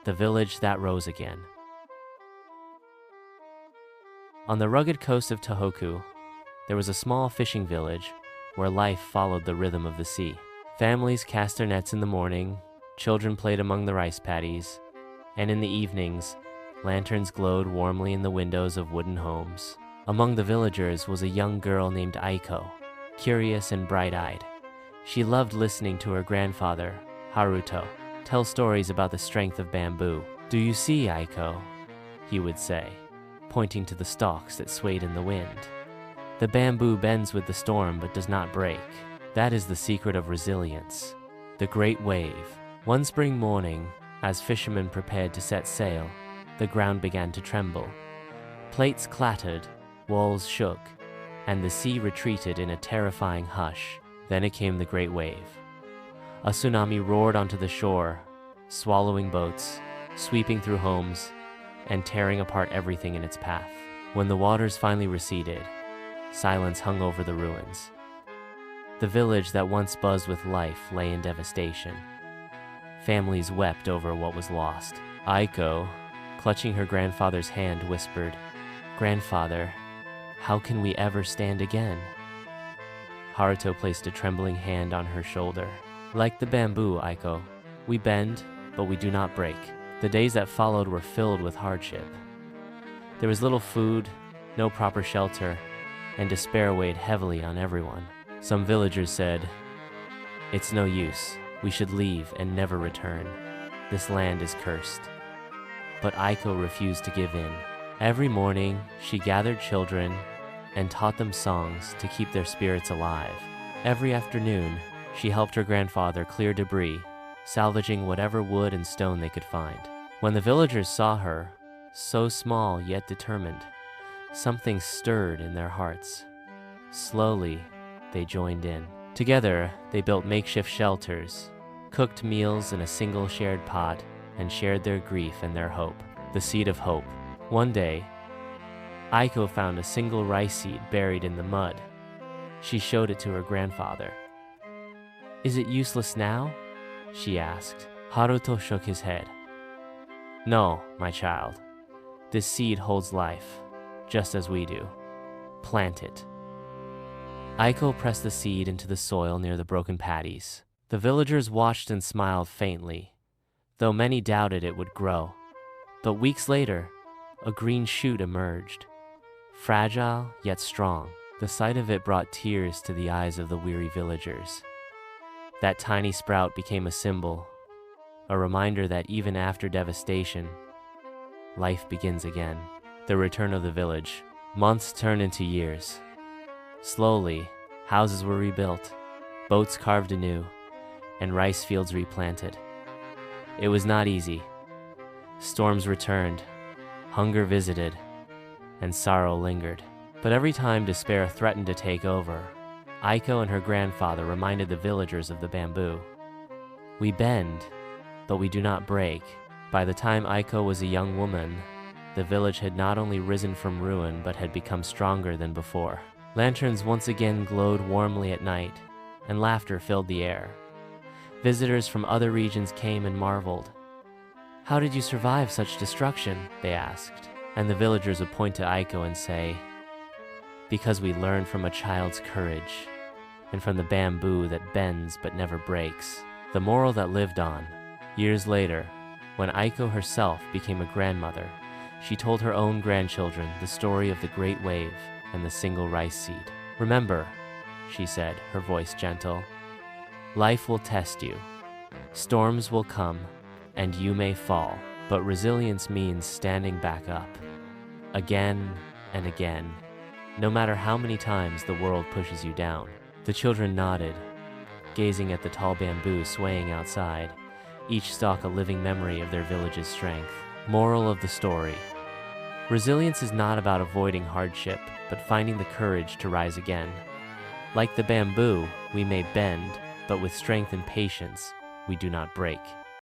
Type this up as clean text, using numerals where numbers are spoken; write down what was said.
The village that rose again. On the rugged coast of Tohoku, there was a small fishing village where life followed the rhythm of the sea. Families cast their nets in the morning, children played among the rice paddies, and in the evenings, lanterns glowed warmly in the windows of wooden homes. Among the villagers was a young girl named Aiko, curious and bright-eyed. She loved listening to her grandfather, Haruto, tell stories about the strength of bamboo. "Do you see, Aiko?" he would say, pointing to the stalks that swayed in the wind. "The bamboo bends with the storm but does not break. That is the secret of resilience. The great wave." One spring morning, as fishermen prepared to set sail, the ground began to tremble. Plates clattered, walls shook, and the sea retreated in a terrifying hush. Then it came the great wave. A tsunami roared onto the shore, swallowing boats, sweeping through homes, and tearing apart everything in its path. When the waters finally receded, silence hung over the ruins. The village that once buzzed with life lay in devastation. Families wept over what was lost. Aiko, clutching her grandfather's hand, whispered, "Grandfather, how can we ever stand again?" Haruto placed a trembling hand on her shoulder. "Like the bamboo, Aiko, we bend, but we do not break." The days that followed were filled with hardship. There was little food, no proper shelter, and despair weighed heavily on everyone. Some villagers said, "It's no use, we should leave and never return. This land is cursed." But Aiko refused to give in. Every morning, she gathered children and taught them songs to keep their spirits alive. Every afternoon, she helped her grandfather clear debris, salvaging whatever wood and stone they could find. When the villagers saw her, so small yet determined, something stirred in their hearts. Slowly, they joined in. Together, they built makeshift shelters, cooked meals in a single shared pot, and shared their grief and their hope. The seed of hope. One day, Aiko found a single rice seed buried in the mud. She showed it to her grandfather. "Is it useless now?" she asked. Haruto shook his head. "No, my child. This seed holds life, just as we do. Plant it." Aiko pressed the seed into the soil near the broken paddies. The villagers watched and smiled faintly, though many doubted it would grow. But weeks later, a green shoot emerged, fragile yet strong. The sight of it brought tears to the eyes of the weary villagers. That tiny sprout became a symbol, a reminder that even after devastation, life begins again. The return of the village. Months turned into years. Slowly, houses were rebuilt, boats carved anew, and rice fields replanted. It was not easy. Storms returned, hunger visited, and sorrow lingered. But every time despair threatened to take over, Aiko and her grandfather reminded the villagers of the bamboo. "We bend, but we do not break." By the time Aiko was a young woman, the village had not only risen from ruin but had become stronger than before. Lanterns once again glowed warmly at night, and laughter filled the air. Visitors from other regions came and marveled. "How did you survive such destruction?" they asked. And the villagers would point to Aiko and say, "Because we learned from a child's courage, and from the bamboo that bends but never breaks." The moral that lived on. Years later, when Aiko herself became a grandmother, she told her own grandchildren the story of the great wave and the single rice seed. "Remember," she said, her voice gentle, "life will test you. Storms will come, and you may fall, but resilience means standing back up. Again and again, no matter how many times the world pushes you down." The children nodded, gazing at the tall bamboo swaying outside, each stalk a living memory of their village's strength. Moral of the story. Resilience is not about avoiding hardship, but finding the courage to rise again. Like the bamboo, we may bend, but with strength and patience, we do not break.